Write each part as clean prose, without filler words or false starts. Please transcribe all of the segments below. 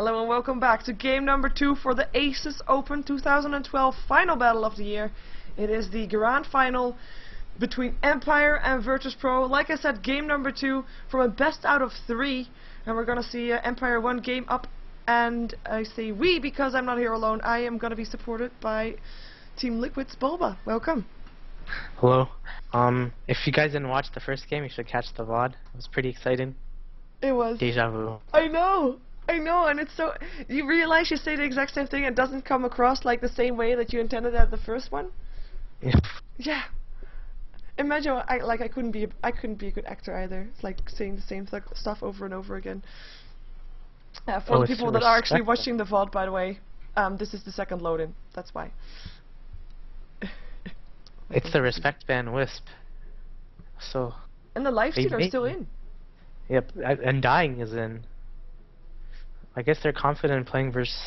Hello and welcome back to game number 2 for the ASUS Open 2012 final battle of the year. It is the grand final between Empire and VirtusPro. Like I said, game number 2 from a best out of 3, and we're gonna see Empire 1 game up, and I say we because I'm not here alone. I am gonna be supported by Team Liquid's Bulba. Welcome. Hello. If you guys didn't watch the first game, you should catch the VOD. It was pretty exciting. It was. Deja vu. I know, and it's so... You realize you say the exact same thing and it doesn't come across like the same way that you intended at the first one? Yeah. Yeah. Imagine, I couldn't be a good actor either. It's like saying the same stuff over and over again. For the people that are actually watching the VOD, by the way, this is the second load-in. That's why. It's the respect ban Wisp. So. And the live feed are still in. Yep, and Dying is in. I guess they're confident in playing versus...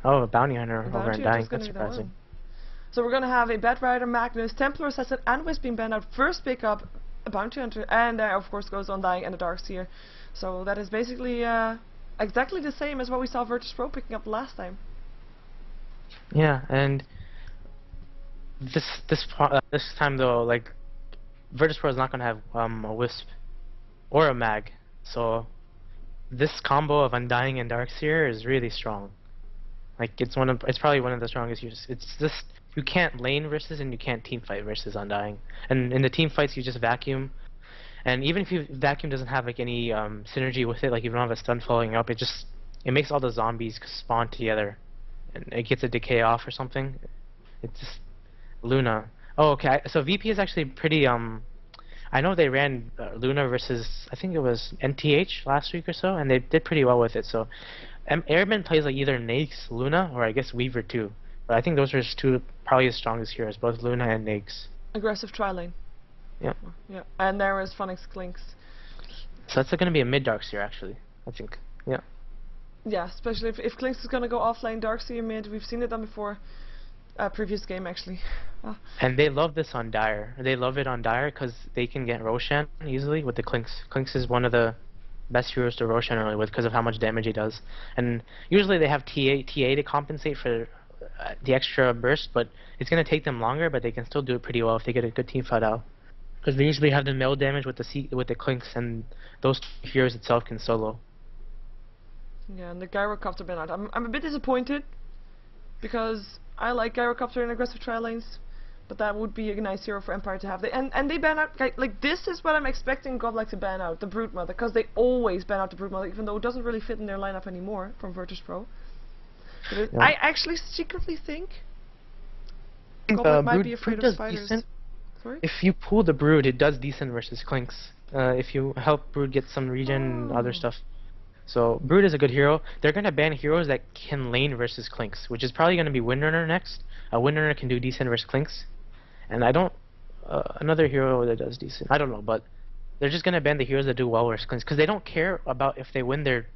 a Bounty Hunter over in Dying. That's surprising. So we're going to have a Bad Rider, Magnus, Templar Assassin, and Wisp being banned out. First pick up a Bounty Hunter, and of course goes on Dying and the Darkseer. So that is basically exactly the same as what we saw VirtusPro picking up last time. Yeah, and this time though, like, VirtusPro is not going to have a Wisp or a Mag, so this combo of Undying and Darkseer is really strong. Like, it's probably one of the strongest uses. It's just, you can't lane versus and you can't team fight versus Undying. And in the team fights you just vacuum, and even if you vacuum doesn't have like any synergy with it, like you don't have a stun following up, it makes all the zombies spawn together and it gets a decay off or something. It's just Luna. Oh, okay. So VP is actually pretty I know they ran Luna versus, I think it was NTH last week or so, and they did pretty well with it. So Airman plays like either Naix, Luna, or I guess Weaver too. But I think those are his two probably his strongest heroes, both Luna and Naix. Aggressive tri-lane. Yeah. Yeah. And there is Phoenix Clinks. So that's going to be a mid Darkseer actually, I think. Yeah. Yeah, especially if Clinks is going to go offlane Darkseer mid. We've seen it done before. Previous game actually. And they love this on Dire. They love it on Dire because they can get Roshan easily with the Clinks. Clinks is one of the best heroes to Roshan early with because of how much damage he does. And usually they have TA to compensate for the extra burst, but it's going to take them longer, but they can still do it pretty well if they get a good team fight out. Because they usually have the melee damage with the Clinks, and those two heroes itself can solo. Yeah, and the Gyrocopter been out. I'm a bit disappointed because I like Gyrocopter in aggressive tri-lanes, but that would be a nice hero for Empire to have. And they ban out, like this is what I'm expecting Godlike to ban out, the Brute Mother, because they always ban out the Brute Mother, even though it doesn't really fit in their lineup anymore from VirtusPro. Yeah. I actually secretly think Godlike might be afraid of spiders. Sorry? If you pull the Brood, it does decent versus Clinks. If you help Brood get some regen and other stuff. So Brood is a good hero. They're going to ban heroes that can lane versus Clinks, which is probably going to be Windrunner next. A Windrunner can do decent versus Clinks. And I don't... another hero that does decent. I don't know, but they're just going to ban the heroes that do well versus Clinks, because they don't care about if they win their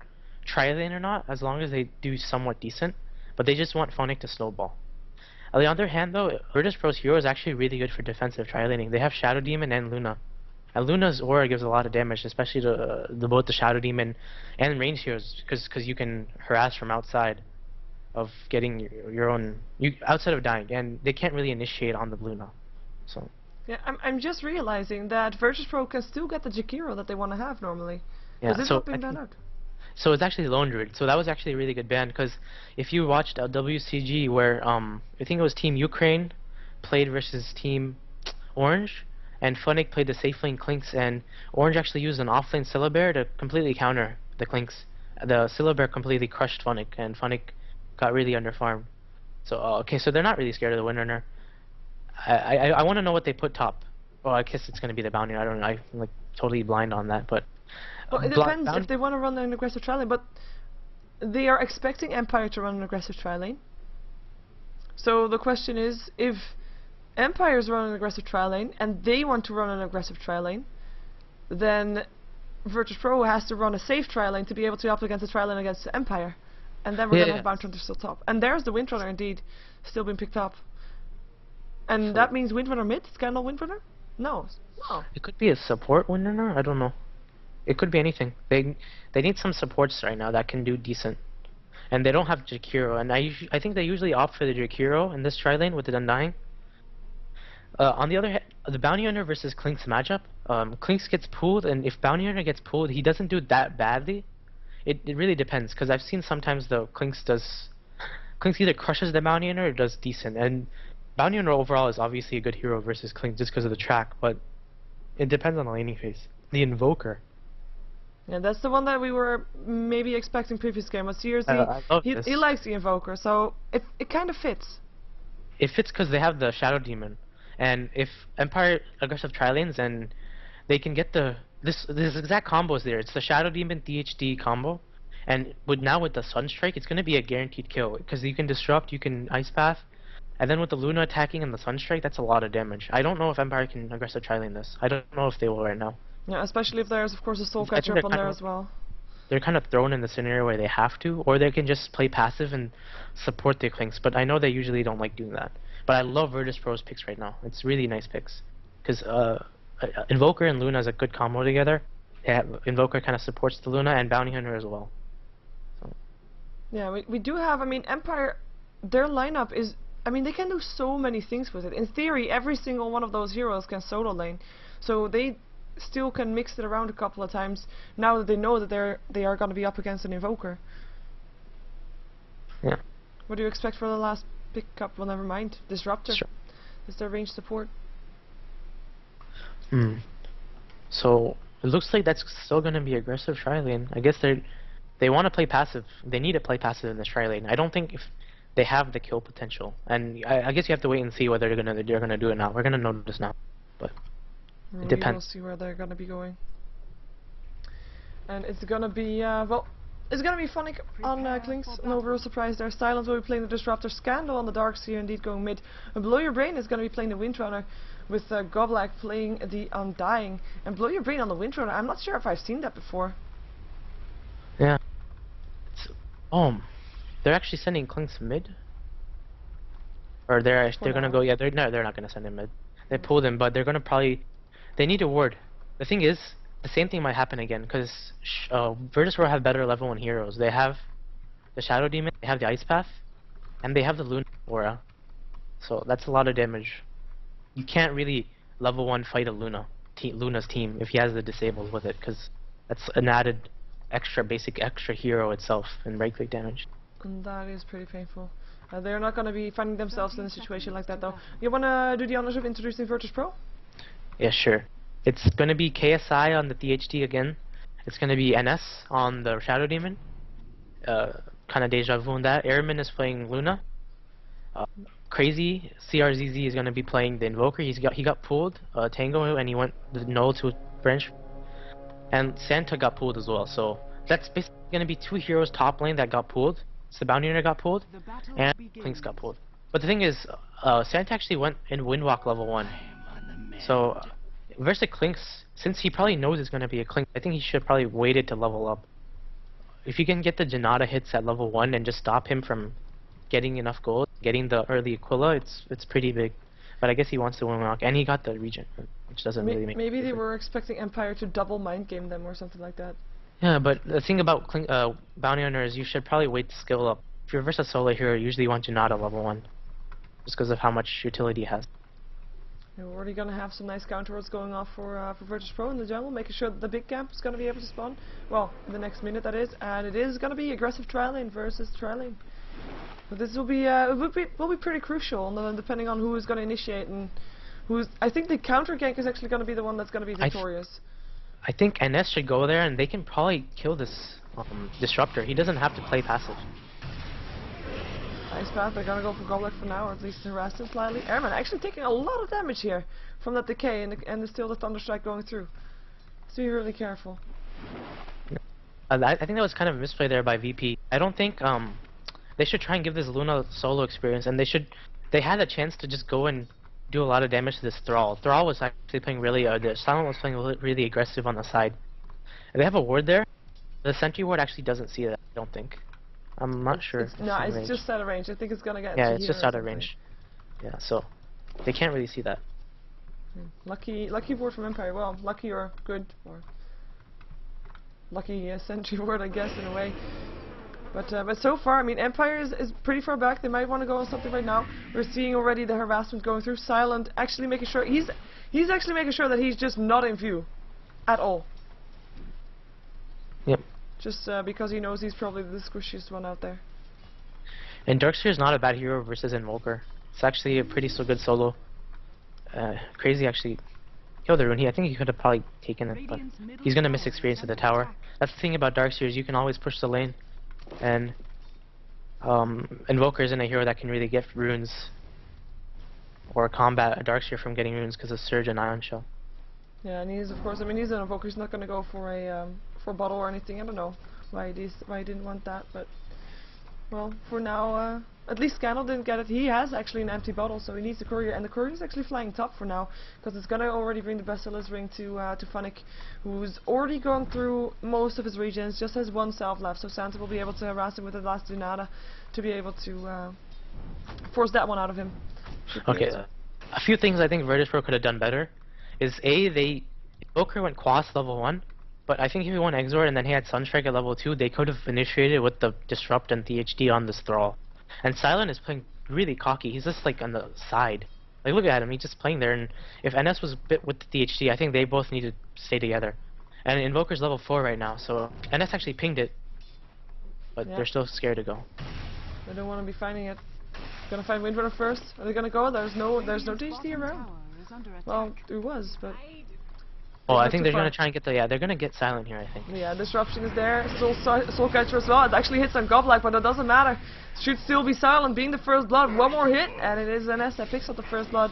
tri-lane or not, as long as they do somewhat decent. But they just want Phonic to snowball. On the other hand, though, VirtusPro's hero is actually really good for defensive tri-laning. They have Shadow Demon and Luna. And Luna's aura gives a lot of damage, especially to both the Shadow Demon and range heroes, because you can harass from outside of getting your own... outside of dying, and they can't really initiate on the Luna. So... Yeah, I'm just realizing that VirtusPro can still get the Jakiro that they want to have normally. Yeah, this so not been banned out. So it's actually Lone Druid. So that was actually a really good ban, because if you watched WCG where I think it was Team Ukraine played versus Team Orange, and Phonic played the safe lane Clinks, and Orange actually used an offlane Syllabear to completely counter the Clinks. The Syllabear completely crushed Phonic, and Phonic got really underfarmed. So okay, so they're not really scared of the Windrunner. I want to know what they put top. Well, I guess it's going to be the Bounty. I don't know. I'm like totally blind on that, but... Well, it depends if they want to run an aggressive tri-lane, but they are expecting Empire to run an aggressive tri-lane. So the question is, if Empire's running an aggressive tri-lane, and they want to run an aggressive tri-lane, then VirtusPro has to run a safe tri-lane to be able to up against the tri-lane against Empire. And then we're going to have Bounty Hunter still top. And there's the Windrunner indeed, still being picked up. And that means Windrunner mid? Scandal Windrunner? No. No. It could be a support Windrunner? I don't know. It could be anything. They need some supports right now that can do decent. And they don't have Jakiro, and I think they usually opt for the Jakiro in this tri-lane with the Undying. On the other hand, the Bounty Hunter versus Klink's matchup, Klink's gets pulled, and if Bounty Hunter gets pulled, he doesn't do that badly. It really depends, because I've seen sometimes the Klink's either crushes the Bounty Hunter or does decent, and Bounty Hunter overall is obviously a good hero versus Klink just because of the track, but it depends on the laning phase. The Invoker. Yeah, that's the one that we were maybe expecting previous game. But seriously, I love he this. likes the Invoker, so it kind of fits. It fits because they have the Shadow Demon, and if Empire aggressive tri-lanes, and they can get this exact combo is there. It's the Shadow Demon DHD combo, and with the Sunstrike, it's going to be a guaranteed kill because you can disrupt, you can Ice Path, and then with the Luna attacking and the Sunstrike, that's a lot of damage. I don't know if Empire can aggressive tri-lane this. I don't know if they will right now. Yeah, especially if there's of course a Soul Catcher up on there as well. They're kind of thrown in the scenario where they have to, or they can just play passive and support their Klinks, but I know they usually don't like doing that. But I love VirtusPro's picks right now. It's really nice picks. Because Invoker and Luna is a good combo together. Invoker kind of supports the Luna and Bounty Hunter as well. So. Yeah, we do have, I mean, Empire, their lineup is, I mean, they can do so many things with it. In theory, every single one of those heroes can solo lane. So they still can mix it around a couple of times now that they know that they are going to be up against an Invoker. Yeah. What do you expect for the last pickup? Well, never mind. Disruptor. Sure. Is their range support? So it looks like that's still going to be aggressive tri-lane. I guess they want to play passive. They need to play passive in this tri-lane. I don't think if they have the kill potential, and I guess you have to wait and see whether they're gonna do it now. We're gonna know this now, but it depends. We'll see where they're gonna be going, and it's gonna be well. It's gonna be funny on Klinks, no real surprise there. Silence will be playing the Disruptor, Scandal on the Darkseer indeed going mid. And Blow Your Brain is gonna be playing the Windrunner, with Goblak playing the Undying. And Blow Your Brain on the Windrunner, I'm not sure if I've seen that before. Yeah. They're actually sending Klinks mid? Or they're gonna go, they're not gonna send him mid. They pulled him, but they're gonna they need a ward. The thing is, the same thing might happen again, because VirtusPro have better level 1 heroes. They have the Shadow Demon, they have the Ice Path, and they have the Luna Aura. So that's a lot of damage. You can't really level 1 fight a Luna's team if he has the disables with it, because that's an added extra hero itself in right click damage. And that is pretty painful. They're not going to be finding themselves in a situation like that though. You want to do the honors of introducing VirtusPro? Yeah, sure. It's going to be KSI on the DHD again. It's going to be NS on the Shadow Demon. Kind of deja vu in that. Airman is playing Luna. Crazy CRZZ is going to be playing the Invoker. He got pulled Tango, and he went the null to branch. And Santa got pulled as well. So that's basically going to be 2 heroes top lane that got pulled. So the Bounty Hunter got pulled, and Klinks got pulled. But the thing is, Santa actually went in Windwalk level 1. So versus Klinks, since he probably knows it's going to be a Klink, I think he should probably waited to level up. If you can get the Janata hits at level 1 and just stop him from getting enough gold, getting the early Aquila, it's pretty big. But I guess he wants to Windwalk, and he got the regen, which doesn't really make maybe they were expecting Empire to double mind game them or something like that. Yeah, but the thing about Bounty Hunter is you should probably wait to skill up. If you're versus a solo hero, you usually want Janata level 1, just because of how much utility he has. We're already going to have some nice counter wards going off for VirtusPro in the jungle, making sure that the big camp is going to be able to spawn, well, in the next minute that is, and it is going to be aggressive tri-lane versus tri-lane. But this will be, will be pretty crucial, depending on who is going to initiate and who's. I think the counter gank is actually going to be the one that's going to be victorious. I think NS should go there, and they can probably kill this Disruptor. He doesn't have to play passive. Ice Path, they're gonna go for Goblak for now, or at least harass him slightly. Airman actually taking a lot of damage here from that decay, and still the Thunderstrike going through. So be really careful. I think that was kind of a misplay there by VP. I don't think they should try and give this Luna solo experience, and they had a chance to just go and do a lot of damage to this Thrall. Thrall was actually playing really, the Silent was playing really aggressive on the side. And they have a ward there. The Sentry ward actually doesn't see that, I don't think. I'm not sure. No, it's just out of range. I think it's gonna get. Yeah, it's just out of range. Yeah, so they can't really see that. Lucky ward from Empire. Well, lucky or good, or lucky sentry ward, I guess, in a way. But so far, I mean, Empire is pretty far back. They might want to go on something right now. We're seeing already the harassment going through. Silent actually making sure he's actually making sure that he's just not in view at all. Yep. Just because he knows he's probably the squishiest one out there. And Darkseer is not a bad hero versus Invoker. It's actually a pretty good solo. Crazy actually killed the rune. I think he could have probably taken it, but he's gonna miss experience at the tower. That's the thing about Darkseer, is you can always push the lane, and Invoker isn't a hero that can really get runes or combat a Darkseer from getting runes because of Surge and Ion Shell. Yeah, and he's, of course, I mean, he's an Invoker. He's not gonna go for a bottle or anything. I don't know why he didn't want that, but well, for now, at least Scandal didn't get it. He has actually an empty bottle, so he needs the courier, and the courier is actually flying top for now, because it's gonna already bring the Basilisk ring to Funnick, who's already gone through most of his regions, just has one self left, so Santa will be able to harass him with the last Dunada to be able to force that one out of him. Okay, a few things I think VirtusPro could have done better is Invoker went Quas level 1, but I think if he won Exort and then he had Sunstrike at level 2, they could have initiated with the Disrupt and THD on this Thrall. And Silent is playing really cocky. He's just like on the side. Like, look at him, he's just playing there. And if NS was bit with the THD, I think they both need to stay together. And Invoker's level 4 right now, so NS actually pinged it, but they're still scared to go. They don't want to be finding it. Gonna find Windrunner first. Are they gonna go? There's no THD around. Well, there was, but. Oh, I think they're gonna try and get they're gonna get Silent here, I think. Yeah, Disruption is there. Soul Catcher as well. It actually hits on Goblik, but it doesn't matter. Should still be Silent, being the first blood. One more hit, and it is NS that picks up the first blood.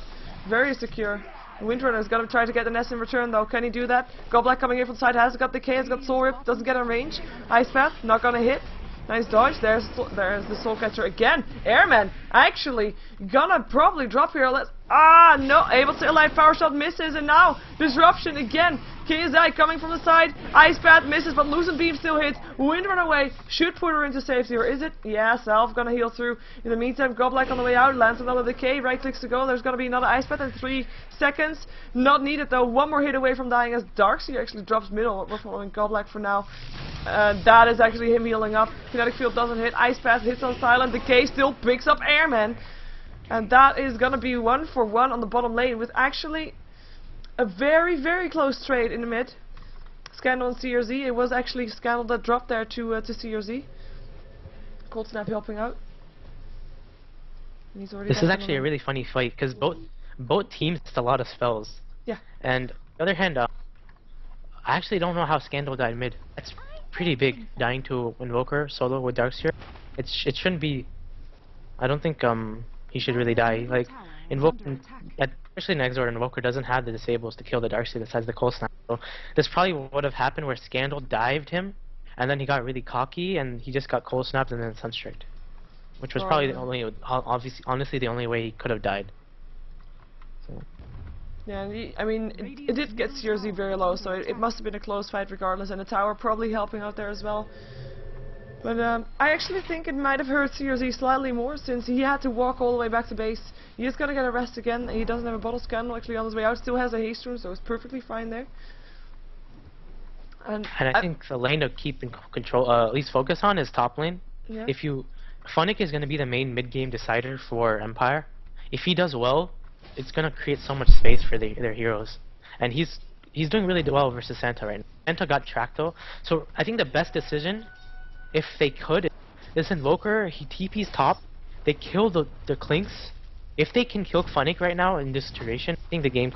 Very secure. Windrunner is gonna try to get the nest in return, though. Can he do that? Goblik coming in from the side, has got the K, has got Soul Rip, doesn't get in range. Ice Path, not gonna hit. Nice dodge. There's the Soul Catcher again. Airman actually gonna probably drop here. No, able to Light Power Shot, misses, and now Disruption again. KSI coming from the side. Ice Path misses, but Lucent Beam still hits. Windrunner away. Should put her into safety, or is it? Yeah, Self gonna heal through. In the meantime, Goblik on the way out, lands another decay. Right clicks to go. There's gonna be another Ice Path in 3 seconds. Not needed though. One more hit away from dying as Darkseer actually drops middle. We're following Goblik for now. That is actually him healing up. Kinetic Field doesn't hit. Ice Path hits on Silent. Decay still picks up Airman. And that is gonna be 1-for-1 on the bottom lane, with actually a very, very close trade in the mid. Scandal and CRZ. It was actually Scandal that dropped there to CRZ. Cold Snap helping out. And he's already. This is actually a really funny fight, because both teams missed a lot of spells. Yeah. And on the other hand, I actually don't know how Scandal died mid. That's pretty big, dying to Invoker solo with Darkseer. It shouldn't be. I don't think he should really die. Like, Invoker, especially in Exort, Invoker doesn't have the disables to kill the Darkseer that has the Cold Snap. So this probably would have happened where Scandal dived him, and then he got really cocky, and he just got Cold Snapped and then Sunstriked, which was probably the only, honestly, the only way he could have died. So. Yeah, I mean, it did get CRZ very low, so it must have been a close fight regardless, and the tower probably helping out there as well. But I actually think it might have hurt CRZ slightly more, since he had to walk all the way back to base. He is gonna get a rest again. He doesn't have a bottle Scandal actually on his way out. Still has a haste rune, so it's perfectly fine there. And I think the lane to keep in control, at least focus on, is top lane. Yeah. Funnick is gonna be the main mid game decider for Empire. If he does well, it's gonna create so much space for their heroes, and he's doing really well versus Santa right now. Santa got tracked though, so I think the best decision, if they could, this Invoker, he TP's top, they kill the Clinks. If they can kill Funnick right now in this duration, I think the game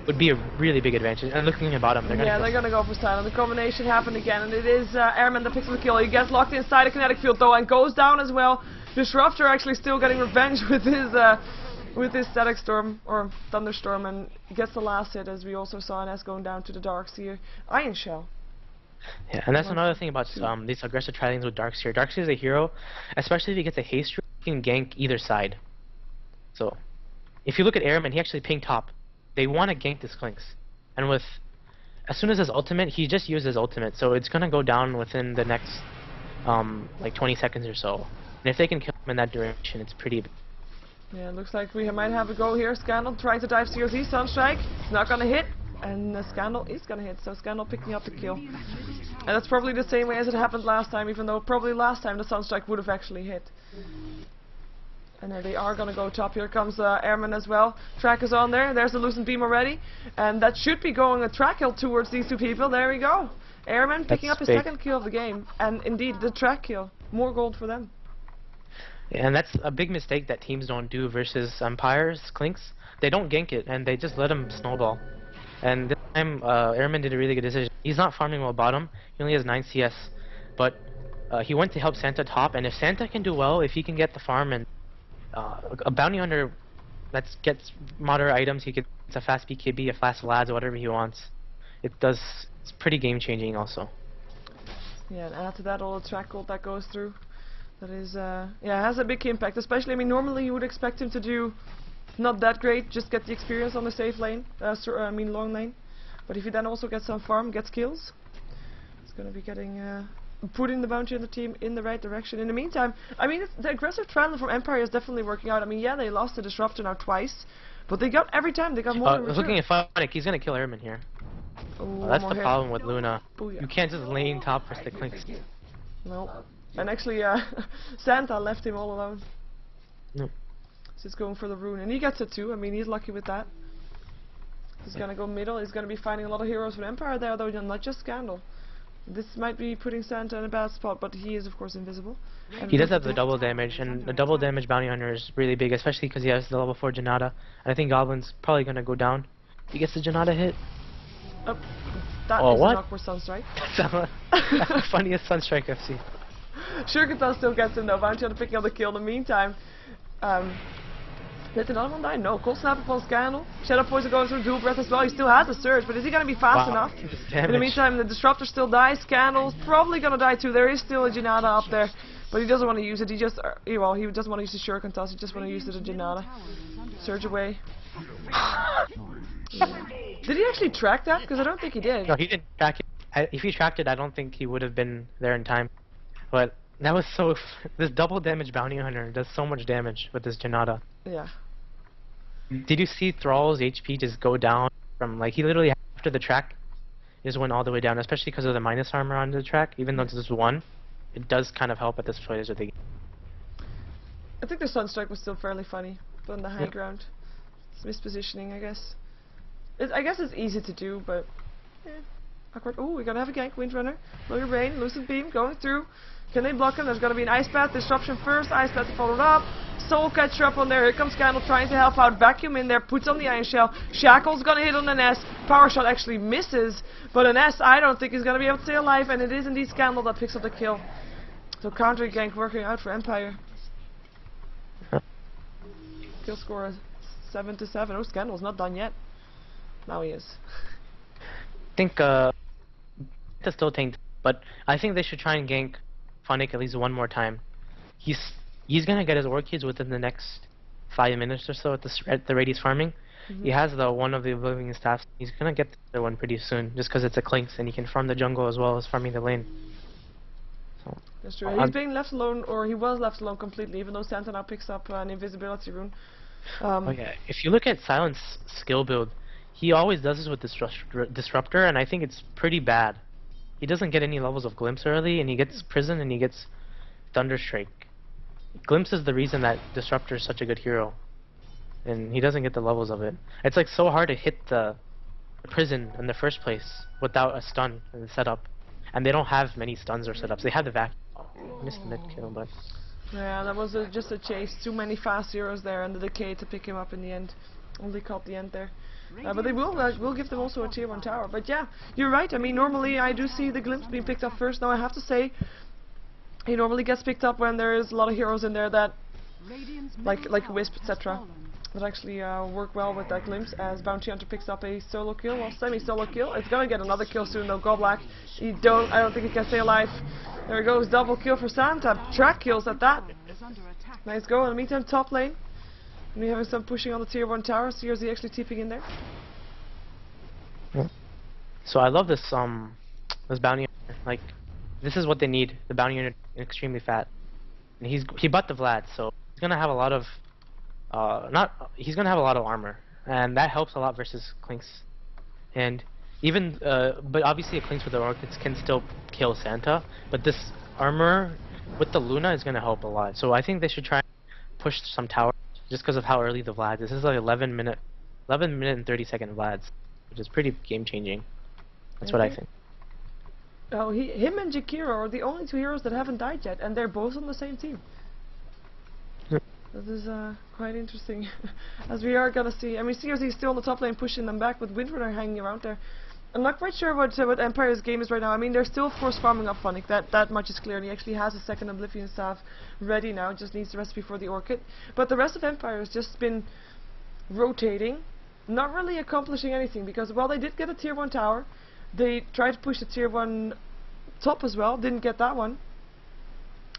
would be a really big advantage. And looking at bottom, they're gonna go for Silent. The combination happened again, and it is Airman that picks up the kill. He gets locked inside a kinetic field though, and goes down as well. Disruptor actually still getting revenge with his Static Storm, or Thunderstorm, and gets the last hit, as we also saw NS going down to the Darkseer. Iron Shell. Yeah, and that's another thing about these aggressive tri-lanes with Darkseer. Darkseer is a hero, especially if he gets a haste rune, he can gank either side. So, if you look at Airman, he actually pinged top. They want to gank this Clinks. And as soon as his ultimate, he just used his ultimate, so it's gonna go down within the next, like 20 seconds or so. And if they can kill him in that duration, it's pretty big. Yeah, it looks like we might have a go here. Scandal trying to dive CRZ, Sunstrike. It's not gonna hit. And Scandal is gonna hit, so Scandal picking up the kill. And that's probably the same way as it happened last time, even though probably last time the Sunstrike would have actually hit. And there they are gonna go top. Here comes Airman as well. Track is on there. There's the loosened beam already. And that should be going a track kill towards these two people. There we go. Airman picking up his second kill of the game. And indeed, the track kill. More gold for them. Yeah, and that's a big mistake that teams don't do versus Empires, Clinks. They don't gank it, and they just let him snowball. And this time, Airman did a really good decision. He's not farming well bottom. He only has 9 CS. But he went to help Santa top, and if Santa can do well, if he can get the farm and a bounty hunter that gets moderate items, he gets a fast BKB, a fast lads, whatever he wants. It's pretty game changing also. Yeah, and add to that all the track gold that goes through. That is, yeah, it has a big impact. Especially, I mean, normally you would expect him to do not that great, just get the experience on the safe lane, long lane. But if he then also gets some farm, gets kills, it's gonna be getting putting the bounty on the team in the right direction. In the meantime, I mean, the aggressive trial from Empire is definitely working out. I mean, yeah, they lost the Disruptor now twice, but they got every time they got more. Looking at Phonic, he's gonna kill Airman here. That's the problem with Luna. Booyah. You can't just lane top for stick links. No. And actually, Santa left him all alone. No. So he's going for the rune, and he gets it too. I mean, he's lucky with that. He's gonna go middle. He's gonna be finding a lot of heroes from Empire there, though, not just Scandal. This might be putting Santa in a bad spot, but he is of course invisible. He does have the double damage, and the double damage bounty hunter is really big, especially because he has the level 4 Janata. And I think Goblin's probably gonna go down. He gets the Janata hit. Oh, that is an awkward Sunstrike. That's the funniest Sunstrike I've seen. Shurikatan still gets him though. Bounty hunter picking up the kill. In the meantime, did another one die? No. Cold Snap upon Scandal. Shadow Poison going through dual breath as well. He still has a surge, but is he going to be fast enough? In the meantime, the Disruptor still dies. Scandal's probably going to die too. There is still a Janata up there, but he doesn't want to use it. He just, well, he doesn't want to use the Shuriken toss. He just want to use the Janata. Surge away. Yeah. Did he actually track that? Because I don't think he did. No, he didn't track it. If he tracked it, I don't think he would have been there in time. But that was so... this double damage bounty hunter does so much damage with this Janata. Yeah. Did you see Thrall's HP just go down from, like, he literally, after the track, just went all the way down, especially because of the minus armor on the track, even though this is 1, it does kind of help at this phase of the game. I think the Sunstrike was still fairly funny, but on the high ground. It's mispositioning, I guess. I guess it's easy to do, but... yeah. Awkward. Oh, we're gonna have a gank, Windrunner. Blow your brain, Lucid Beam, going through. Can they block him? There's gonna be an Ice Path, Disruption first, Ice Path followed up. Soul Catcher up on there, here comes Scandal trying to help out. Vacuum in there, puts on the Iron Shell. Shackle's gonna hit on an S. Power Shot actually misses, but an S I don't think is gonna be able to stay alive, and it is indeed Scandal that picks up the kill. So counter gank working out for Empire. Kill score is 7-7. Oh, Scandal's not done yet. Now he is. I think that's still tanked, but I think they should try and gank Phonic at least one more time. He's gonna get his Orchids within the next 5 minutes or so at the rate he's farming. He has the one of the Oblivion Staffs. He's gonna get the other one pretty soon, just because it's a Clinks and he can farm the jungle as well as farming the lane. So, that's true. He's being left alone, or he was left alone completely, even though Santa now picks up an invisibility rune. Okay, if you look at Silent's skill build, he always does this with Disruptor, and I think it's pretty bad. He doesn't get any levels of Glimpse early, and he gets Prison, and he gets Thunderstrike. Glimpse is the reason that Disruptor is such a good hero, and he doesn't get the levels of it. It's like so hard to hit the Prison in the first place without a stun in the setup, and they don't have many stuns or setups. They have the vacuum. Missed the mid kill, but... yeah, that was just a chase. Too many fast heroes there, and the Decay to pick him up in the end. Only caught the end there. But they will give them also a tier 1 tower. But yeah, you're right. I mean, normally I do see the Glimpse being picked up first. Now I have to say, he normally gets picked up when there is a lot of heroes in there that, like Wisp, etc., that actually work well with that Glimpse. As Bounty Hunter picks up a solo kill, well, semi-solo kill. It's gonna get another kill soon though. Goblak, I don't think he can stay alive. There he goes, double kill for Santa. Track kills at that. Nice go. In the meantime, top lane. And we're having some pushing on the tier 1 tower. So here's he actually TPing in there. Yeah. So I love this this bounty hunter. Like, this is what they need. The bounty hunter is extremely fat, and he bought the Vlad, so he's gonna have a lot of he's gonna have a lot of armor, and that helps a lot versus Clinks. And even, but obviously it clings with the Orchids can still kill Santa, but this armor with the Luna is going to help a lot. So I think they should try and push some towers just because of how early the Vlads. This is like 11 minute and 30-second Vlads, which is pretty game changing. That's what I think. Oh, him and Jakiro are the only two heroes that haven't died yet, and they're both on the same team. That is quite interesting, as we are gonna see. I mean, CRZ is still on the top lane pushing them back, with Windrunner hanging around there. I'm not quite sure what Empire's game is right now. I mean, they're still of course farming up Funnick, that much is clear, and he actually has a second Oblivion Staff ready now, just needs the recipe for the Orchid. But the rest of Empire has just been rotating, not really accomplishing anything, because while they did get a tier 1 tower, they tried to push the tier 1 top as well, didn't get that one.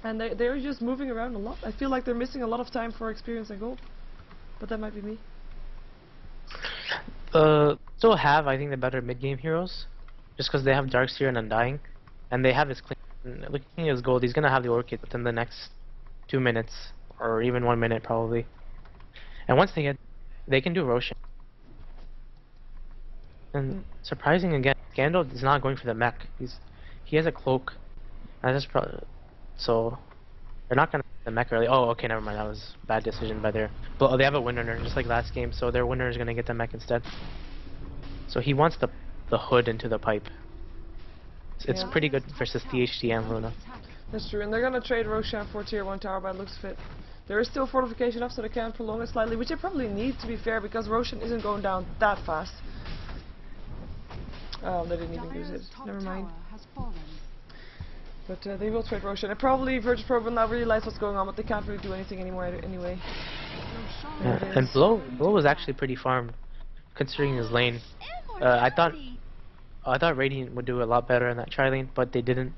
And they're just moving around a lot. I feel like they're missing a lot of time for experience and gold. But that might be me. Still have, I think, the better mid-game heroes. Just because they have Darkseer and Undying. And they have his clean. Looking at his gold, he's going to have the Orchid within the next 2 minutes. Or even 1 minute, probably. And once they can do Roshan. And surprising again, Scandal is not going for the mech. He has a cloak. That's probably... So, they're not gonna the mech early. Oh, okay, never mind. That was a bad decision by their. But they have a Windrunner, just like last game. So their Windrunner is gonna get the mech instead. So he wants the hood into the pipe. It's pretty good versus THD and Luna. That's true, and they're gonna trade Roshan for tier 1 tower by the looks of it. There is still fortification up, so they can prolong it slightly, which they probably need, to be fair, because Roshan isn't going down that fast. Oh, they didn't even use it. Never mind. But they will trade Roshan. And probably VirtusPro will now realize what's going on, but they can't really do anything anymore anyway. Yeah, and Blow was actually pretty farmed, considering his lane. I thought Radiant would do a lot better in that tri-lane, but they didn't.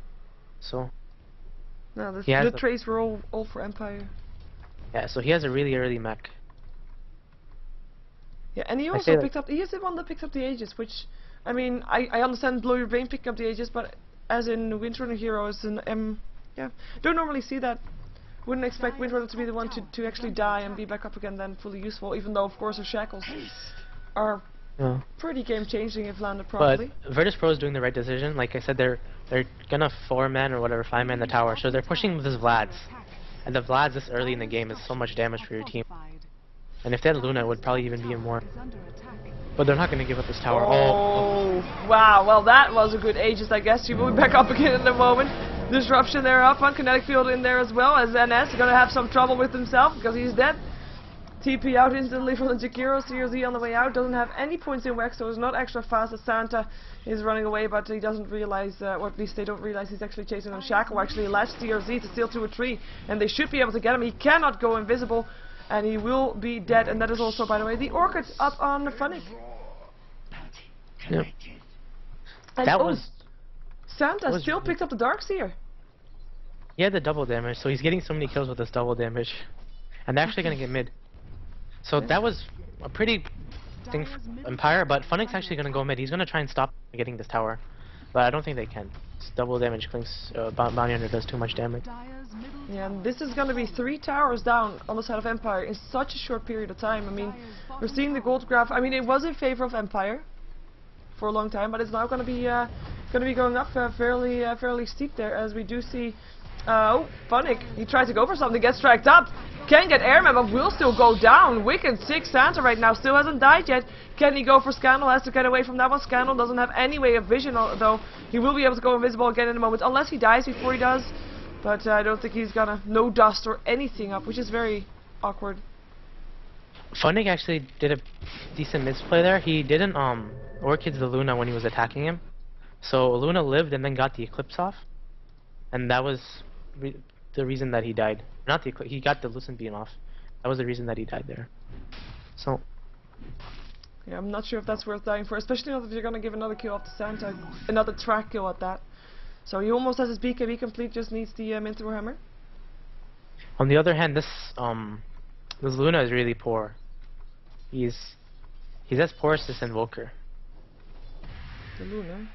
So. No, the trades were all for Empire. Yeah, so he has a really early mech. Yeah, and he also picked up. He is the one that picks up the Aegis, which, I mean, I understand Blow Your Brain picking up the Aegis, but as in Windrunner heroes, and yeah, don't normally see that. Wouldn't expect Windrunner to be the one to actually die and be back up again then fully useful, even though of course her shackles are pretty game changing if landed properly. But VirtusPro is doing the right decision. Like I said, they're gonna 4-man or whatever 5-man the tower, so they're pushing with his Vlads, and the Vlads this early in the game is so much damage for your team. And if they had Luna, it would probably even be more. But they're not going to give up this tower. Oh, wow. Well, that was a good Aegis, I guess. She will be back up again in a moment. Disruption there up on Kinetic Field in there as well, as NS is going to have some trouble with himself because he's dead. TP out instantly from the Jakiro. CRZ on the way out. Doesn't have any points in Wex, so is not extra fast as Santa is running away, but he doesn't realize, or at least they don't realize he's actually chasing them. Shackle actually latched CRZ to steal to a tree, and they should be able to get him. He cannot go invisible. And he will be dead, and that is also, by the way, the Orchid up on the Funnick. Yep. And that was... Santa still picked up the Darkseer. He had the double damage, so he's getting so many kills with this double damage. And they're actually going to get mid. So that was a pretty thing for Empire, but Funnick's actually going to go mid. He's going to try and stop getting this tower. But I don't think they can. This double damage clinks, Bounty Hunter does too much damage. Yeah, and this is going to be 3 towers down on the side of Empire in such a short period of time. I mean, we're seeing the gold graph. I mean, it was in favor of Empire for a long time, but it's now going to be going up fairly steep there, as we do see. Oh, Funnick, he tried to go for something, gets tracked up. Can get airman, but will still go down. Wicked 6 Santa right now, still hasn't died yet. Can he go for Scandal? Has to get away from that one. Scandal doesn't have any way of vision, though. He will be able to go invisible again in a moment, unless he dies before he does. But I don't think he's gonna no dust or anything up, which is very awkward. Funnick actually did a decent misplay there. He didn't Orchids the Luna when he was attacking him. So Luna lived and then got the Eclipse off. And that was the reason that he died. Not the Eclipse, he got the Lucent Beam off. That was the reason that he died there. So... yeah, I'm not sure if that's worth dying for, especially not if you're gonna give another kill off to Santa. Another track kill at that. So he almost has his BKB complete, just needs the Minthor Hammer. On the other hand, this Luna is really poor. He's as poor as this Invoker. The Luna?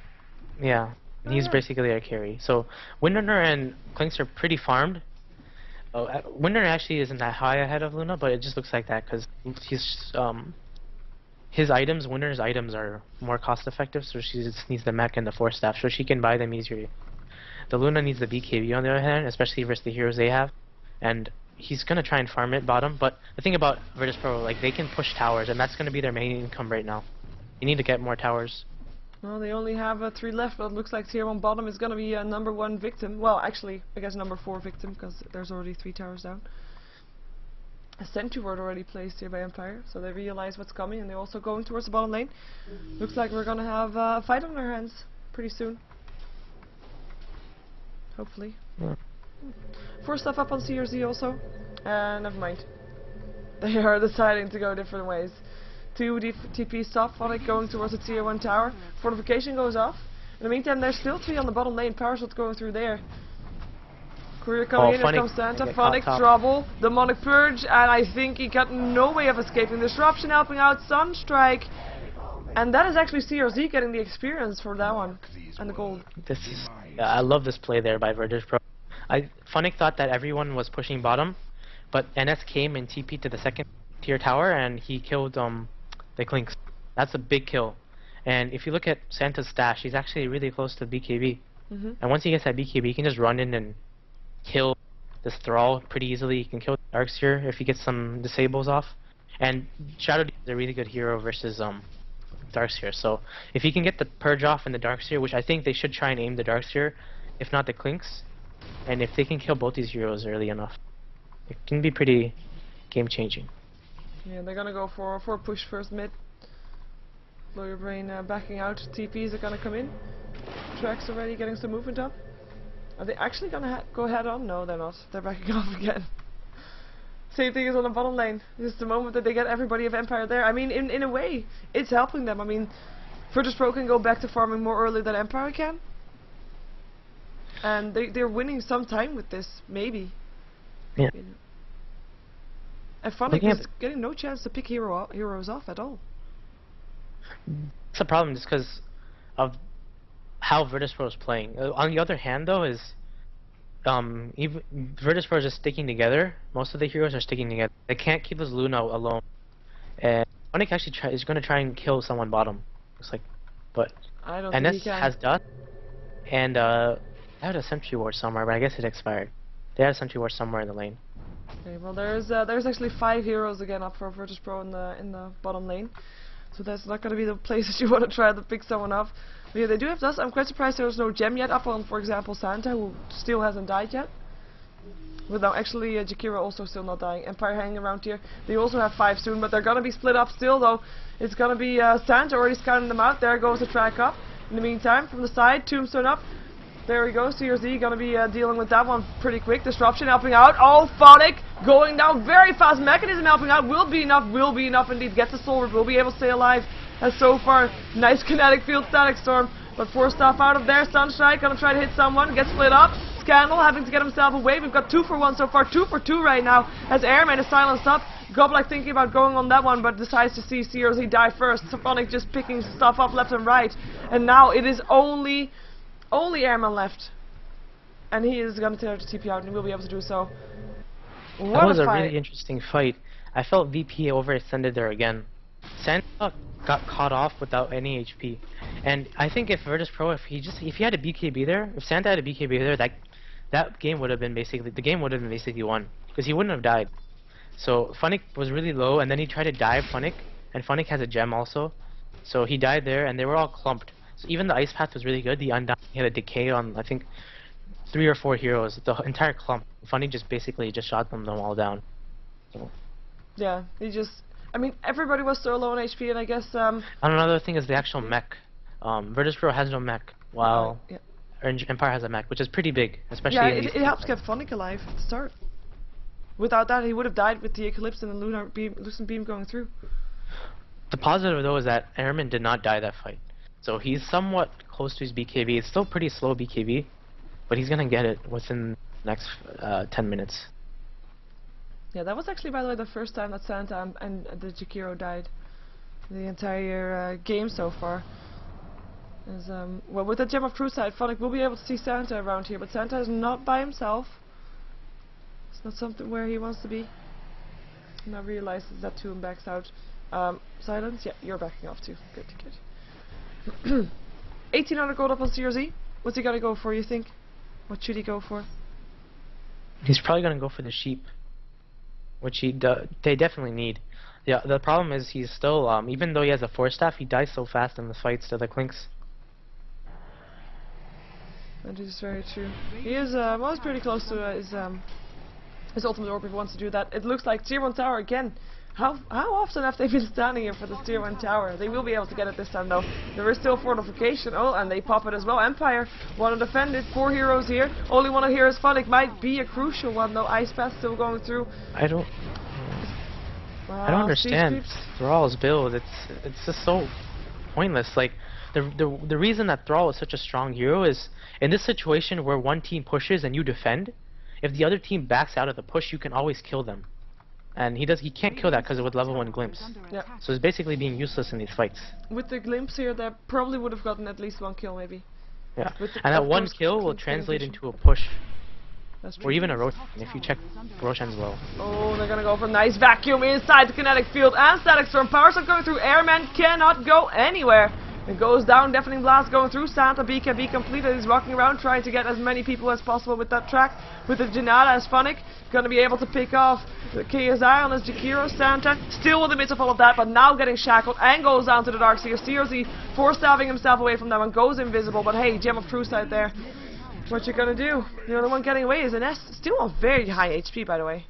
Yeah, he's basically a carry. So Windrunner and Clinks are pretty farmed. Windrunner actually isn't that high ahead of Luna, but it just looks like that because his items, Winner's items, are more cost effective, so she just needs the mech and the force staff, so she can buy them easier. The Luna needs the BKB on the other hand, especially versus the heroes they have, and he's gonna try and farm it bottom. But the thing about VirtusPro, like they can push towers, and that's gonna be their main income right now. You need to get more towers. Well, they only have 3 left, but it looks like tier 1 bottom is gonna be number 1 victim. Well, actually, I guess number 4 victim, because there's already 3 towers down. A sentry ward already placed here by Empire, so they realize what's coming, and they're also going towards the bottom lane. Looks like we're gonna have a fight on our hands pretty soon. Hopefully. Yeah. 4 stuff up on CRZ also. Never mind. They are deciding to go different ways. 2 TP stop, Phonic going towards the tier 1 tower. Fortification goes off. In the meantime, there's still 3 on the bottom lane. Power shot going through there. Courier coming in, here comes Santa. Phonic, trouble. Demonic Purge, and I think he got no way of escaping. Disruption helping out. Sunstrike. And that is actually CRZ getting the experience for that one. And the gold. This is, I love this play there by VirtusPro. Phonic thought that everyone was pushing bottom, but NS came and TP'd to the second tier tower, and he killed the Clinks. That's a big kill. And if you look at Santa's stash, he's actually really close to BKB. And once he gets that BKB, he can just run in and kill this Thrall pretty easily. He can kill Darkseer if he gets some disables off. And Shadow is a really good hero versus Darkseer. So if he can get the Purge off and the Darkseer, which I think they should try and aim the Darkseer, if not the Clinks, and if they can kill both these heroes early enough, it can be pretty game-changing. Yeah, they're gonna go for a push first mid. Lawyer Brain backing out. TPs are gonna come in. Tracks already getting some movement up. Are they actually gonna go head on? No, they're not. They're backing off again. Same thing as on the bottom lane. This is the moment that they get everybody of Empire there. I mean, in a way, it's helping them. I mean, VirtusPro can go back to farming more early than Empire can. And they're winning some time with this, maybe. Yeah. You know. And Phonic is getting no chance to pick heroes off at all. It's a problem just because of how VirtusPro is playing. On the other hand, though, is even VirtusPro is just sticking together. Most of the heroes are sticking together. They can't keep this Luna alone. And Phonic actually is going to try and kill someone bottom. Looks like, but I don't think he can. has dust, and I had a sentry ward somewhere, but I guess it expired. They had a sentry ward somewhere in the lane. Okay, well there's actually 5 heroes again up for VirtusPro in the bottom lane, so that's not going to be the place that you want to try to pick someone up. But yeah, they do have dust. I'm quite surprised there's no gem yet up on, for example, Santa, who still hasn't died yet. But now actually Jakira also still not dying. Empire hanging around here. They also have 5 soon, but they're going to be split up still though. It's going to be Santa already scouting them out. There goes the track up. In the meantime, from the side, Tombstone up. There we go, CRZ gonna be dealing with that one pretty quick. Disruption helping out. Oh, Phonic going down very fast. Mechanism helping out. Will be enough indeed. Gets the soul rip. Will be able to stay alive. As so far, nice kinetic field static storm. But 4 stuff out of there. Sunstrike gonna try to hit someone. Gets split up. Scandal having to get himself away. We've got 2 for 1 so far. 2 for 2 right now. As Airman is silenced up. Goblak thinking about going on that one, but decides to see CRZ die first. Phonic just picking stuff up left and right. And now it is only Airman left. And he is going to try to TP out, and he will be able to do so. That was a really interesting fight. I felt VP overextended there again. Santa got caught off without any HP. And I think if VirtusPro, if he had a BKB there, if Santa had a BKB there, that game would have been basically won. Because he wouldn't have died. So Phonic was really low, and then he tried to dive Phonic, and Phonic has a gem also. So he died there, and they were all clumped. So even the ice path was really good. The Undying had a decay on, I think, 3 or 4 heroes. The entire clump. Phonic just basically shot them all down. So. Yeah, I mean, everybody was so low on HP, and I guess And another thing is the actual mech. VirtusPro has no mech, while Empire has a mech, which is pretty big, especially. Yeah, it helps get Phonic alive at the start. Without that, he would have died with the Eclipse and the Lucent Beam going through. The positive though is that Airman did not die that fight. So he's somewhat close to his BKB. It's still pretty slow BKB, but he's gonna get it within the next 10 minutes. Yeah, that was actually, by the way, the first time that Santa and the Jakiro died the entire game so far. As, well, with the Gem of Truth side, Phonic will be able to see Santa around here, but Santa is not by himself. It's not something where he wants to be. Now realizes that Toon backs out. Silence? Yeah, you're backing off too. Good, good. 1800 gold up on CRZ. What's he gonna go for, you think? What should he go for? He's probably gonna go for the sheep, which they definitely need. Yeah, the problem is he's still, even though he has a 4-staff, he dies so fast in the fights to the Clinks. That is very true. He is, well, he's pretty close to his ultimate orb if he wants to do that. It looks like Tier 1 tower again. How often have they been standing here for this Tier 1 tower? They will be able to get it this time though. There is still fortification. Oh, and they pop it as well. Empire want to defend it. 4 heroes here. Only one here is Funnick. Might be a crucial one though. Ice Path still going through. I don't understand Thrall's build. It's just so pointless. Like the reason that Thrall is such a strong hero is in this situation where one team pushes and you defend. If the other team backs out of the push, you can always kill them. And he can't kill that because it would level 1 glimpse. Yeah. So it's basically being useless in these fights. With the glimpse here, they probably would have gotten at least 1 kill maybe. Yeah. And that 1 kill will translate into a push. Or even a Roshan, if you check Roshan's well. Oh, they're gonna go for a nice vacuum inside the kinetic field and static storm. Power shot going through. Airman cannot go anywhere. It goes down, deafening blast going through. Santa BKB completed. He's walking around trying to get as many people as possible with that track. With the Janata as Funnick. Gonna be able to pick off the KSI on his Jakiro. Santa still in the midst of all of that, but now getting shackled and goes down to the Dark Seer. CRZ force-stabbing himself away from them and goes invisible. But hey, Gem of Truth out there. What you gonna do? The only one getting away is an S. Still on very high HP, by the way.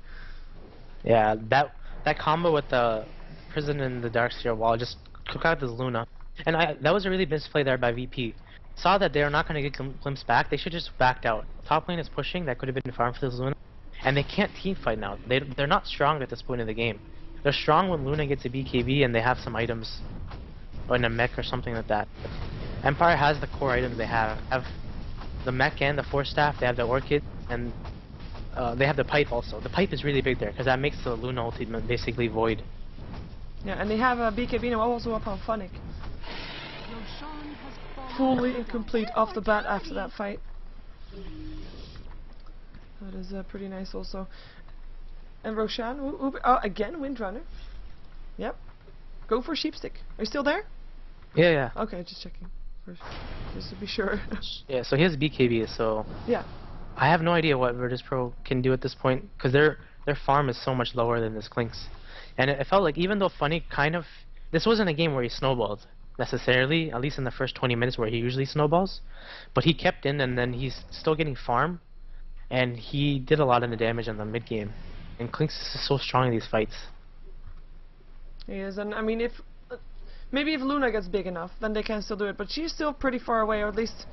Yeah, that combo with the Prison and the Dark Seer wall just took out this Luna. And that was a really misplay there by VP. Saw that they're not going to get glimpse back. They should just backed out. Top lane is pushing. That could have been farm for this Luna. And they can't team fight now. They're not strong at this point in the game. They're strong when Luna gets a BKB and they have some items. Or in a mech or something like that. Empire has the core items they have. They have the mech and the 4-staff. They have the Orchid. And they have the pipe also. The pipe is really big there because that makes the Luna ultimate basically void. Yeah, and they have a BKB now also up on Funnick. Fully incomplete off the bat after that fight. That is pretty nice also. And Roshan, again Windrunner. Yep. Go for Sheepstick. Are you still there? Yeah. Okay, just checking. First, just to be sure. Yeah, so he has BKB, so... Yeah. I have no idea what VirtusPro can do at this point, because their farm is so much lower than this Clink's. And it felt like even though Funny kind of... This wasn't a game where he snowballed. Necessarily, at least in the first 20 minutes where he usually snowballs, but he kept in and then he's still getting farm and he did a lot of the damage in the mid game, and Clinks is so strong in these fights. He is, and I mean if maybe if Luna gets big enough then they can still do it, but she's still pretty far away, or at least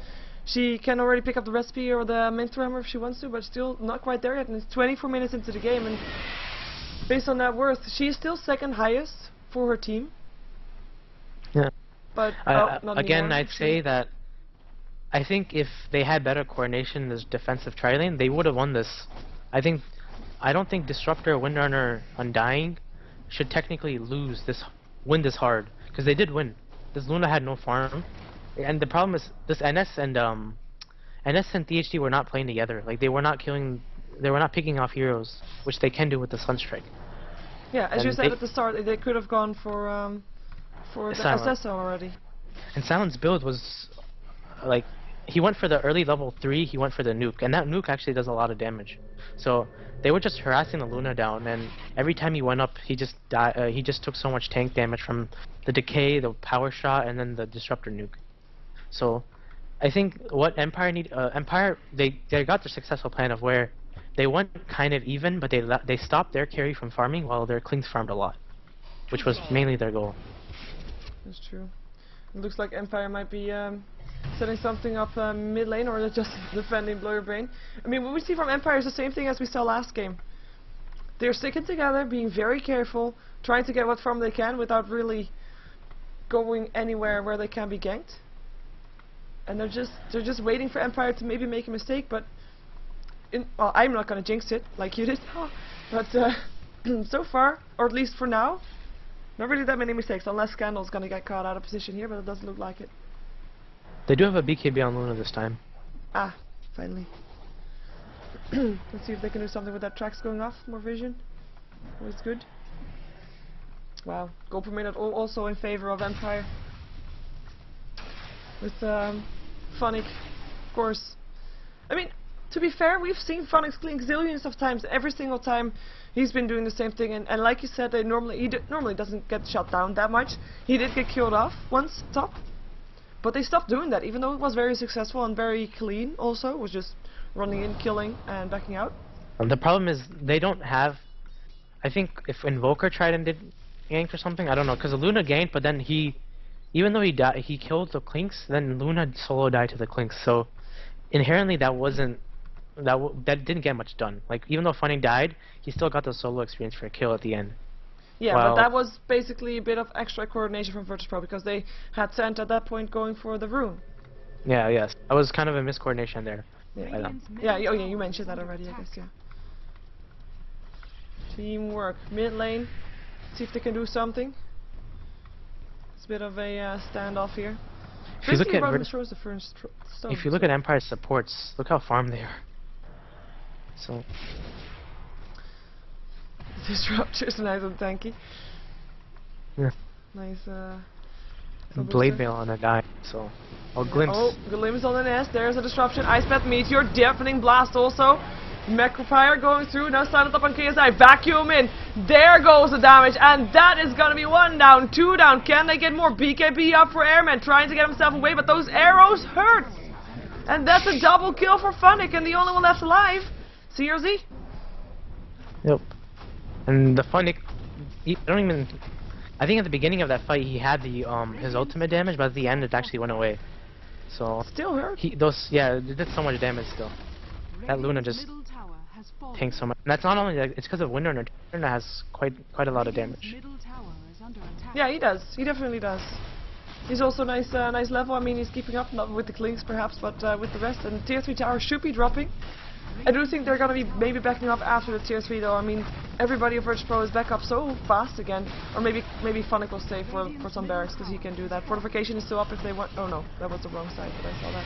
she can already pick up the recipe or the mint hammer if she wants to, but still not quite there yet, and it's 24 minutes into the game, and based on that worth she's still second highest for her team. Yeah. But again, I'd say that I think if they had better coordination in this defensive tri-lane, they would have won this. I don't think Disruptor, Windrunner, Undying should technically win this hard, because they did win. This Luna had no farm, and the problem is this NS and THD were not playing together. Like they were not picking off heroes, which they can do with the Sunstrike. Yeah, as you said at the start, they could have gone for the SSO already. And Silent's build was like he went for the early level 3, he went for the nuke, and that nuke actually does a lot of damage. So they were just harassing the Luna down, and every time he went up he just died. He just took so much tank damage from the decay, the power shot, and then the disruptor nuke. So I think what Empire they got their successful plan of where they went kind of even, but they stopped their carry from farming while their Clinks farmed a lot, which was mainly their goal. That's true. It looks like Empire might be setting something up mid lane, or they're just defending Blow Your Brain. I mean, what we see from Empire is the same thing as we saw last game. They're sticking together, being very careful, trying to get what farm they can without really going anywhere where they can be ganked. And they're just waiting for Empire to maybe make a mistake, but well, I'm not gonna jinx it like you did, but so far, or at least for now, not really that many mistakes, unless Scandal's gonna get caught out of position here, but it doesn't look like it. They do have a BKB on Luna this time. Ah, finally. Let's see if they can do something with that tracks going off. More vision. Always good. Wow, goal per minute also in favor of Empire. With Funnick, of course. I mean, to be fair, we've seen Funnick clean zillions of times. Every single time he's been doing the same thing. And like you said, he normally doesn't get shot down that much. He did get killed off once, top. But they stopped doing that, even though it was very successful and very clean also. It was just running in, killing, and backing out. The problem is they don't have... I think if Invoker tried and did gank or something, I don't know, because Luna ganked, but then even though he killed the Clinks, then Luna solo died to the Clinks, so inherently that didn't get much done. Like, even though Funny died, he still got the solo experience for a kill at the end. Yeah, but that was basically a bit of extra coordination from VirtusPro, because they had Sent at that point going for the rune. Yeah, yes. That was kind of a miscoordination there. Yeah, yeah, oh yeah, you mentioned that already, I guess, yeah. Teamwork. Mid lane. See if they can do something. It's a bit of a standoff here. If you look at Empire's supports, look how farmed they are. So Disruptor's nice and tanky. Yeah. Nice Blade Veil on a die, so Glimpse. Oh, Glimpse on the nest, there's a disruption. Ice Path Meteor, deafening blast also. Necropire going through, now silent up on KSI, vacuum in, there goes the damage, and that is gonna be 1 down, 2 down, can they get more? BKB up for Airman, trying to get himself away, but those arrows hurt! And that's a double kill for Funnick, and the only one left alive, CRZ. Yep. And the Funnick, I think at the beginning of that fight he had the his ultimate damage, but at the end it actually went away. So still hurt? It did so much damage still. That Luna just tanks so much. And that's not only that, it's because of Windrunner. Windrunner has quite a lot of damage. Yeah, he does. He definitely does. He's also nice level. I mean, he's keeping up, not with the Clinks perhaps, but with the rest. And tier 3 tower should be dropping. I do think they're gonna be maybe backing up after the tier 3 though. I mean, everybody of VirtusPro is back up so fast again. Or maybe Funnick will stay for some barracks because he can do that. Fortification is still up if they want. Oh no, that was the wrong side, but I saw that.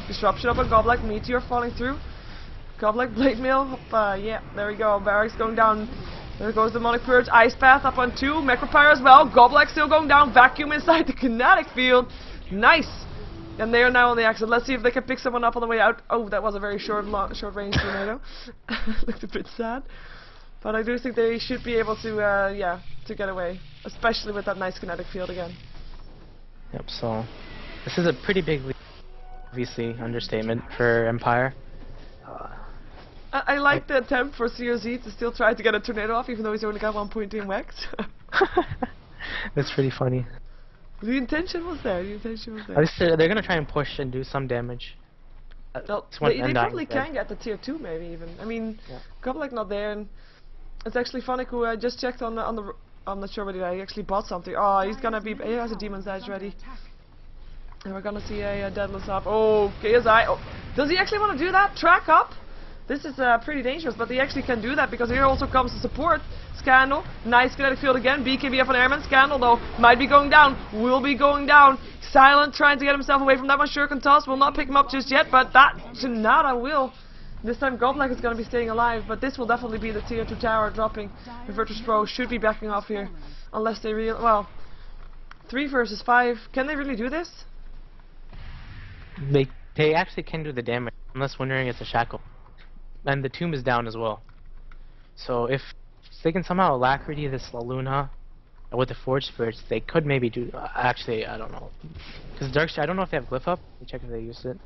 Disruption up on Goblik, Meteor falling through. Goblik, Blade Mail, yeah, there we go. Barracks going down. There goes Demonic Purge. Ice Path up on 2. Necropire as well. Goblik still going down. Vacuum inside the kinetic field. Nice. And they are now on the exit. Let's see if they can pick someone up on the way out. Oh, that was a very short range tornado. Looked a bit sad. But I do think they should be able to, yeah, to get away. Especially with that nice kinetic field again. Yep, so this is a pretty big lead. Obviously, understatement for Empire. I like the attempt for CRZ to still try to get a tornado off, even though he's only got 1 point in wax. That's pretty funny. The intention was there. The intention was there. At least they're gonna try and push and do some damage. Well, they probably can get the tier 2 maybe even. I mean, Goblik not there, and it's actually Funnick who I just checked on the. I'm not sure whether he actually bought something. Oh, he has a Demon's Edge ready. And we're gonna see a Deadless up. Oh, KSI. Oh, does he actually want to do that? Track up? This is pretty dangerous, but he actually can do that because here also comes the support. Scandal, nice kinetic field again. BKB up on Airman. Scandal though might be going down, will be going down. Silent trying to get himself away from that one. Shuriken Toss will not pick him up just yet, but that Janata will. This time Goblik is going to be staying alive, but this will definitely be the tier 2 tower dropping. The VirtusPro should be backing off here, unless they well, 3 versus 5. Can they really do this? They actually can do the damage, unless Windrunner gets a shackle. And the tomb is down as well. So if they can somehow alacrity this Luna with the Forge Spirits, they could maybe do. Actually, I don't know. Because Darkseer, I don't know if they have Glyph up. Let me check if they used it.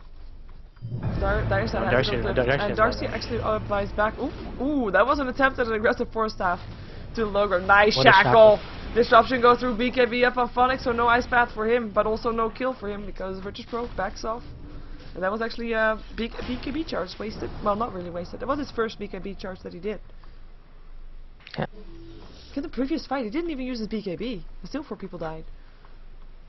Darkseer actually buys back. Ooh, that was an attempt at an aggressive Force Staff to Logger. Nice shackle. Disruption goes through BKB up on Funnick, so no Ice Path for him, but also no kill for him because VirtusPro backs off. And that was actually a BKB charge wasted. Well, not really wasted. That was his first BKB charge that he did. Yeah. In the previous fight, he didn't even use his BKB. And still 4 people died.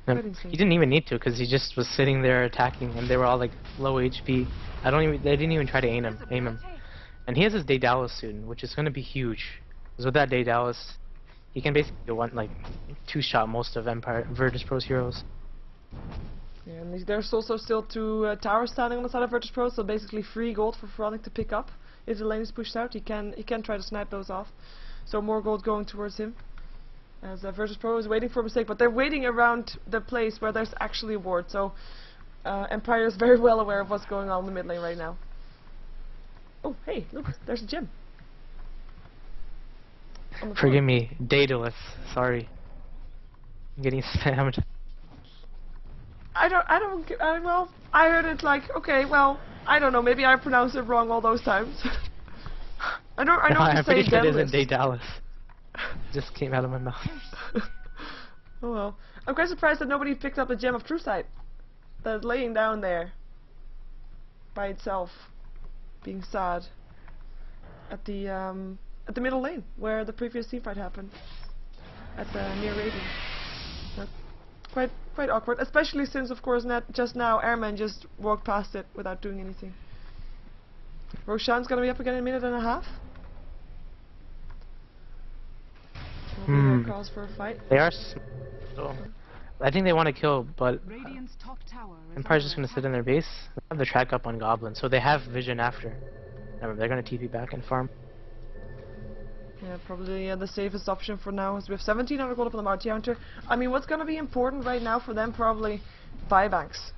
He didn't even need to, because he just was sitting there attacking, and they were all like low HP. They didn't even try to aim him. And he has his Daedalus soon, which is going to be huge. Because with that Daedalus, he can basically like 2-shot most of VirtusPro's heroes. Yeah, and there's also still 2 towers standing on the side of VirtusPro, so basically free gold for Funnick to pick up. If the lane is pushed out, he can try to snipe those off. So more gold going towards him. As VirtusPro is waiting for a mistake, but they're waiting around the place where there's actually a ward, so Empire is very well aware of what's going on in the mid lane right now. Oh, hey, look, there's a gem. Forgive me, Daedalus, sorry. I'm getting spammed. Well, I heard it like, okay, well, I don't know, maybe I pronounced it wrong all those times. I know I'm pretty sure it Daedalus. isn't Daedalus. Just came out of my mouth. Oh well. I'm quite surprised that nobody picked up the Gem of True Sight. That's laying down there. By itself. Being sad. At the middle lane, where the previous teamfight happened. At the near Raven. Quite awkward, especially since, of course, just now Airman just walked past it without doing anything. Roshan's gonna be up again in a minute and a half. Calls for a fight. They are. So, I think they want to kill, but Empire's just gonna sit in their base. They have the track up on Goblin, so they have vision after. Remember, they're gonna TP back and farm. Yeah, probably the safest option for now is we have 1700 gold up on the Bounty Hunter. I mean, what's gonna be important right now for them? Probably buybacks,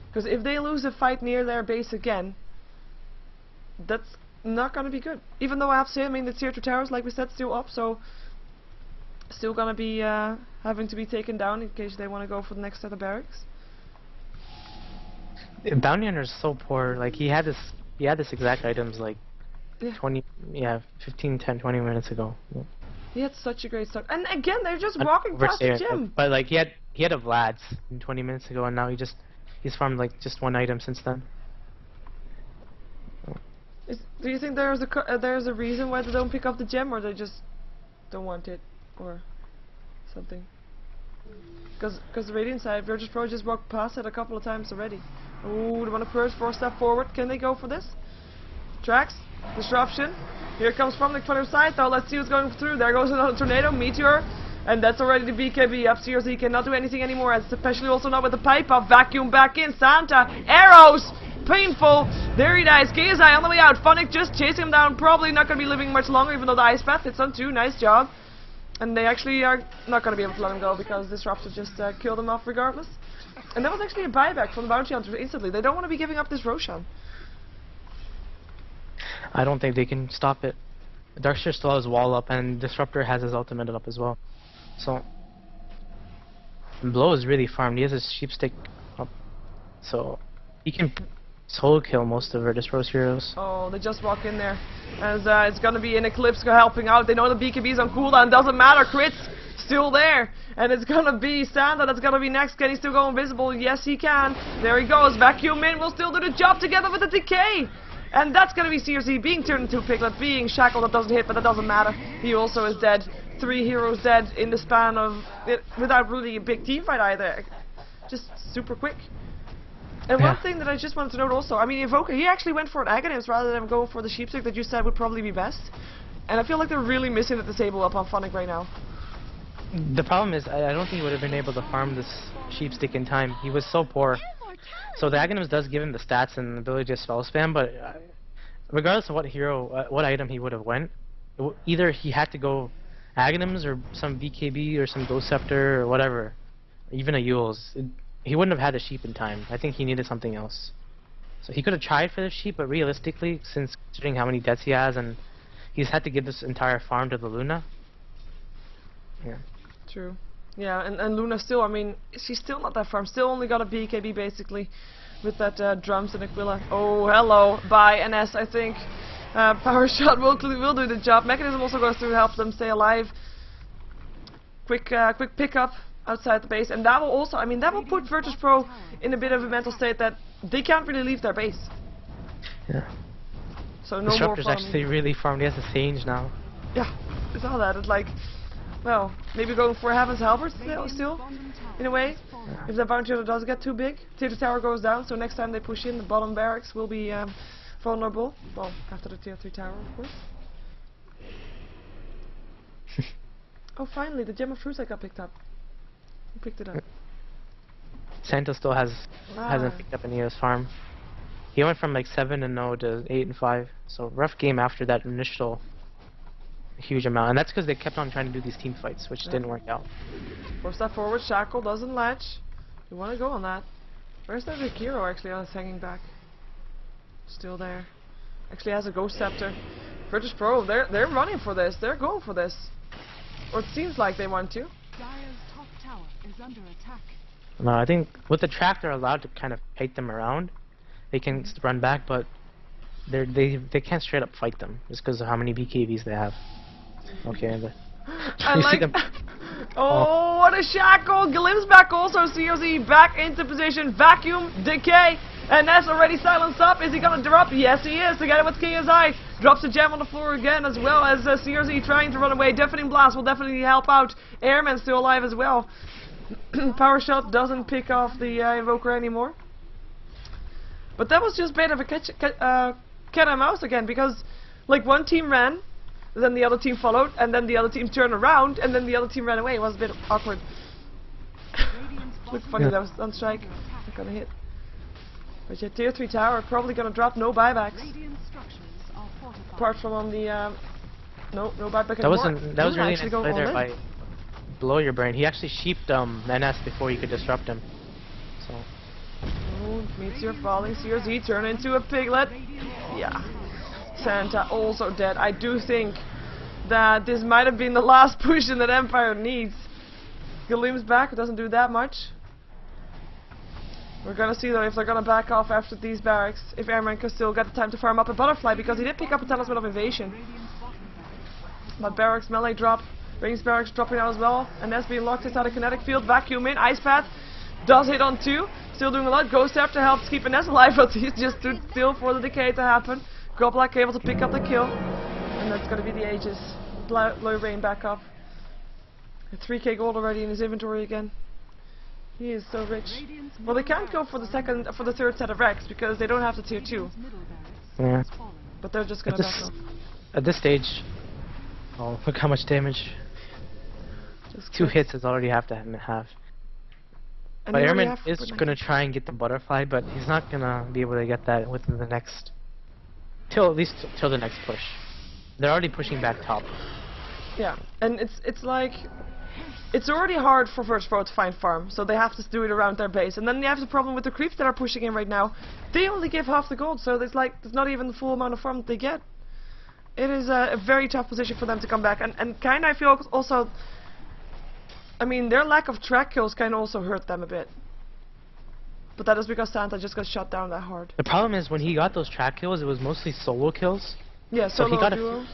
because if they lose a fight near their base again, that's not gonna be good. Even though I have to say, I mean, the tier 2 towers, like we said, still up, so still gonna be having to be taken down in case they want to go for the next set of barracks. Bounty Hunter is so poor. Like he had this exact items like 15, 10, 20 minutes ago. Yeah. He had such a great start, and again they're just walking past the gym. But like he had a Vlad's 20 minutes ago, and now he's farmed like just one item since then. Do you think there's a reason why they don't pick up the gem, or they just don't want it, or something? Because the Radiant side, VirtusPro just walked past it a couple of times already. Ooh, they want to first 4-step forward. Can they go for this? Tracks, disruption. Here comes from the other side though. Let's see what's going through. There goes another tornado, meteor, and that's already the BKB. Upstairs he cannot do anything anymore, especially also not with the pipe up. Vacuum back in. Santa, arrows, painful. There he dies. KSI on the way out. Funnick just chasing him down. Probably not going to be living much longer, even though the ice path hits on 2. Nice job. And they actually are not going to be able to let him go because Disruptor just killed him off regardless. And that was actually a buyback from the Bounty Hunters instantly. They don't want to be giving up this Roshan. I don't think they can stop it. Darkseer still has wall up, and Disruptor has his ultimate up as well. So Blow is really farmed. He has his sheepstick up, so he can solo kill most of VirtusPro's heroes. Oh, they just walk in there. As it's gonna be an Eclipse helping out. They know the BKB's on cooldown. Doesn't matter. Crits still there. And it's gonna be Santa that's gonna be next. Can he still go invisible? Yes, he can. There he goes. Vacuum in will still do the job together with the decay. And that's gonna be CRC being turned into a piglet, being shackled. That doesn't hit, but that doesn't matter. He also is dead. 3 heroes dead in the span of it, without really a big team fight either. Just super quick. And one thing that I just wanted to note also, I mean, Evoker, he actually went for an Aghanim's rather than going for the Sheepstick that you said would probably be best. And I feel like they're really missing the disable up on Funnick right now. The problem is, I don't think he would have been able to farm this Sheepstick in time. He was so poor. So the Aghanim's does give him the stats and the ability to spell spam, but regardless of what hero, what item he would have went, either he had to go Aghanim's or some BKB or some Ghost Scepter or whatever, even a Yule's. He wouldn't have had the sheep in time. I think he needed something else. So he could have tried for the sheep, but realistically, since considering how many deaths he has, and he's had to give this entire farm to the Luna. Yeah. True. Yeah, and Luna still, I mean, she's still not that farm. Still only got a BKB basically, with that drums and Aquila. Oh, hello, bye NS, I think. Power shot will do the job. Mechanism also goes through to help them stay alive. Quick pickup outside the base, and that will also, I mean, that will put VirtusPro in a bit of a mental state that they can't really leave their base. Yeah. So no Disruptor's more farming. actually really farmed. He has a Sage now. Yeah, I saw that. It's like, well, maybe going for Heaven's Halberd still, in a way. If the bounty hunter does get too big, tier 2 tower goes down, so next time they push in, the bottom barracks will be vulnerable. Well, after the tier 3 tower, of course. Oh, finally, the Gem of Truth I got picked up. Who picked it up? Santa still hasn't picked up any of his farm. He went from like 7-0 to 8-5, so rough game after that initial huge amount, and that's because they kept on trying to do these team fights, which didn't work out. Force that forward, Shackle doesn't latch. You want to go on that. Where's that Hero actually? Oh, it's hanging back. Still there. Actually has a Ghost Scepter. VirtusPro, they're running for this. They're going for this. Or it seems like they want to. Dire's top tower is under attack. No, I think with the track they're allowed to kind of fight them around. They can run back, but they can't straight up fight them just because of how many BKBs they have. Okay. I like. Oh, what a Shackle! Glimpse back also. CRZ back into position. Vacuum, Decay, and that's already silenced up. Is he gonna drop? Yes, he is. Together with KSI, drops a gem on the floor again, as well as CRZ trying to run away. Deafening Blast will definitely help out. Airman still alive as well. Power Shot doesn't pick off the Invoker anymore. But that was just a bit of a cat and mouse again, because like one team ran, then the other team followed, and then the other team turned around, and then the other team ran away. It was a bit awkward. Looked funny that was on strike. Not gonna hit. But yeah, tier 3 tower probably gonna drop. No buybacks. Apart from on the no buyback anymore. That was really nice play there by Blow Your Brain. He actually sheeped NS before you could disrupt him. So. Oh, Meteor falling. CRZ turn into a piglet. Yeah. Santa also dead. I do think that this might have been the last push in that Empire needs. Galeem's back. It doesn't do that much. We're gonna see though if they're gonna back off after these barracks. If Airman can still get the time to farm up a Butterfly, because he did pick up a Talisman of Invasion. But barracks melee drop. Ranged barracks dropping out as well. And that's being locked inside a kinetic field. Vacuum in. Ice Path does hit on 2. Still doing a lot. Ghost Scepter helps keep Ness alive, but he's just stood still for the decay to happen. Goblak able to pick up the kill. And that's gonna be the Aegis. Low rain back up. 3k gold already in his inventory again. He is so rich. Well, they can't go for the third set of Rex because they don't have the tier 2. Yeah. But they're just gonna back off. At this stage, oh, look how much damage. Just 2 hits is already have to have. And but Airman is gonna try and get the Butterfly, but he's not gonna be able to get that within the next, at least till the next push. They're already pushing back top. Yeah, and it's like, it's already hard for VirtusPro to find farm, so they have to do it around their base. And then you have the problem with the creeps that are pushing in right now. They only give half the gold, so there's not even the full amount of farm that they get. It is a very tough position for them to come back, and kinda I feel also, I mean, their lack of track kills can also hurt them a bit. But that is because Santa just got shot down that hard. The problem is when he got those track kills, it was mostly solo kills. Yeah, solo so duos.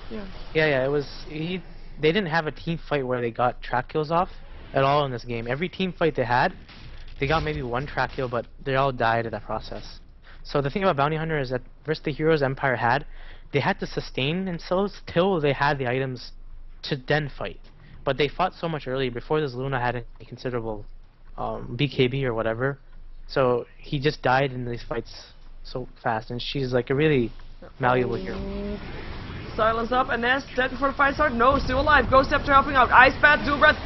Yeah, it was. They didn't have a team fight where they got track kills off at all in this game. Every team fight they had, they got maybe 1 track kill, but they all died in that process. So the thing about Bounty Hunter is that versus the heroes Empire had, they had to sustain themselves till they had the items to then fight. But they fought so much earlier before this Luna had a considerable BKB or whatever. So he just died in these fights so fast, and she's like a really malleable hero. Silence up, and Ness dead before the fight starts. No, still alive. Ghost Scepter helping out. Ice Path, Dual Breath.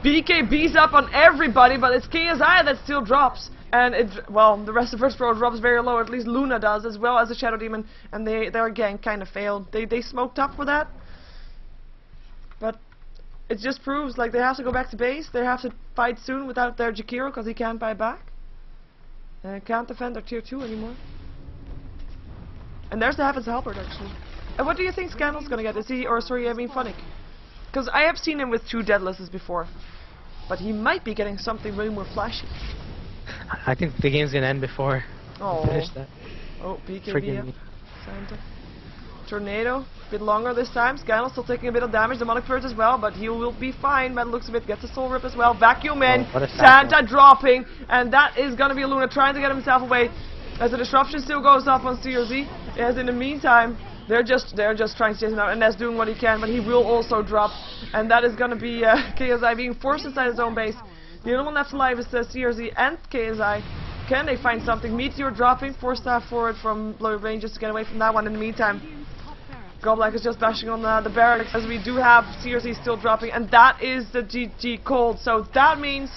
BKB's up on everybody, but it's KSI that still drops. And the rest of VirtusPro drops very low. At least Luna does, as well as the Shadow Demon. And they again kind of failed. They smoked up for that. But it just proves like they have to go back to base. They have to fight soon without their Jakiro because he can't buy back. And can't defend their tier 2 anymore. And there's the Heaven's Helper actually. And what do you think Scandal's gonna get? Is he, or sorry, I mean Funnick? Because I have seen him with 2 deadlesses before. But he might be getting something really more flashy. I think the game's gonna end before we finish that. Oh, BKB up. Santa. Tornado, a bit longer this time. Scandal's still taking a bit of damage. Demonic Purge as well, but he will be fine. But looks a bit, gets a Soul Rip as well. Vacuum in. Santa dropping. And that is gonna be Luna trying to get himself away. As the disruption still goes up on CRZ. As in the meantime, they're just trying to chase him out, and that's doing what he can, but he will also drop, and that is gonna be KSI being forced inside his own base. The only one left alive is CRZ and KSI. Can they find something? Meteor dropping, 4-staff forward from low range just to get away from that one in the meantime. Goblak is just bashing on the barracks, as we do have CRZ still dropping, and that is the GG cold. So that means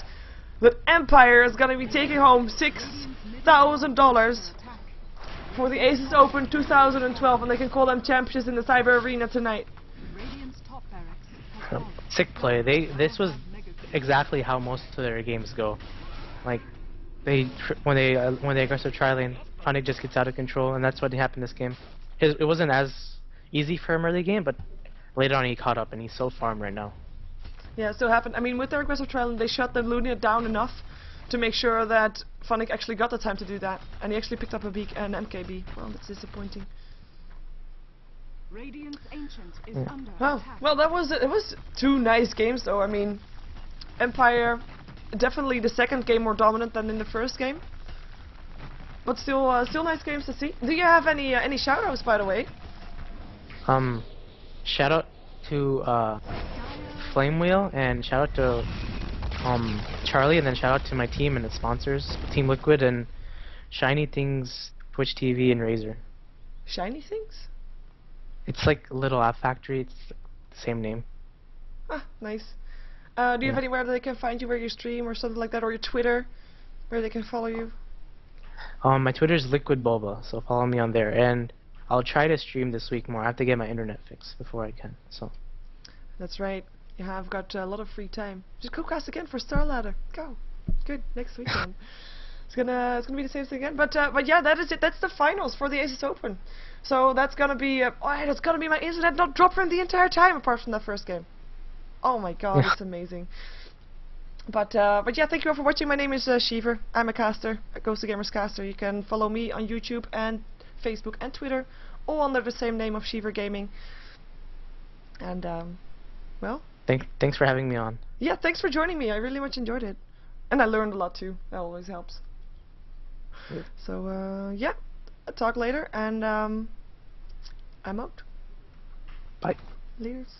that Empire is gonna be taking home $6,000 for the ASUS Open 2012, and they can call them champions in the Cyber Arena tonight. has fallen. Sick play. This was exactly how most of their games go. Like when they aggressive tri lane, Funny just gets out of control, and that's what happened this game. It wasn't as easy for him early game, but later on he caught up, and he's so farmed right now. Yeah, it still happened. I mean, with their aggressive trial, they shut the Lunia down enough to make sure that Funnick actually got the time to do that, and he actually picked up an MKB. Well, that's disappointing. Radiant's Ancient is under Well, attack. well, it was two nice games though. I mean, Empire definitely the second game more dominant than in the first game, but still nice games to see. Do you have any shoutouts, by the way? Shout out to Flame Wheel, and shout out to Charlie, and then shout out to my team and its sponsors, Team Liquid and Shiny Things, Twitch TV, and Razer. Shiny things? It's like a little app factory. It's the same name. Ah, nice. Do you have anywhere that they can find you where you stream or something like that, or your Twitter, where they can follow you? My Twitter is LiquidBulba, so follow me on there. And I'll try to stream this week more. I have to get my internet fixed before I can. So. That's right. Yeah, I've got a lot of free time. Just go cast again for Star Ladder. Go. Good. Next weekend. It's gonna be the same thing again. But yeah, that is it. That's the finals for the ASUS Open. So that's gonna be that's gonna be my internet not dropping the entire time apart from that first game. Oh my god, it's amazing. But yeah, thank you all for watching. My name is Sheever. I'm a caster, a Ghost of Gamers caster. You can follow me on YouTube and Facebook and Twitter, all under the same name of SheeverGaming. And well, Thanks for having me on. yeah, thanks for joining me. I really much enjoyed it, and I learned a lot too. That always helps. Yeah. So yeah, I'll talk later, and I'm out. Bye. Laters.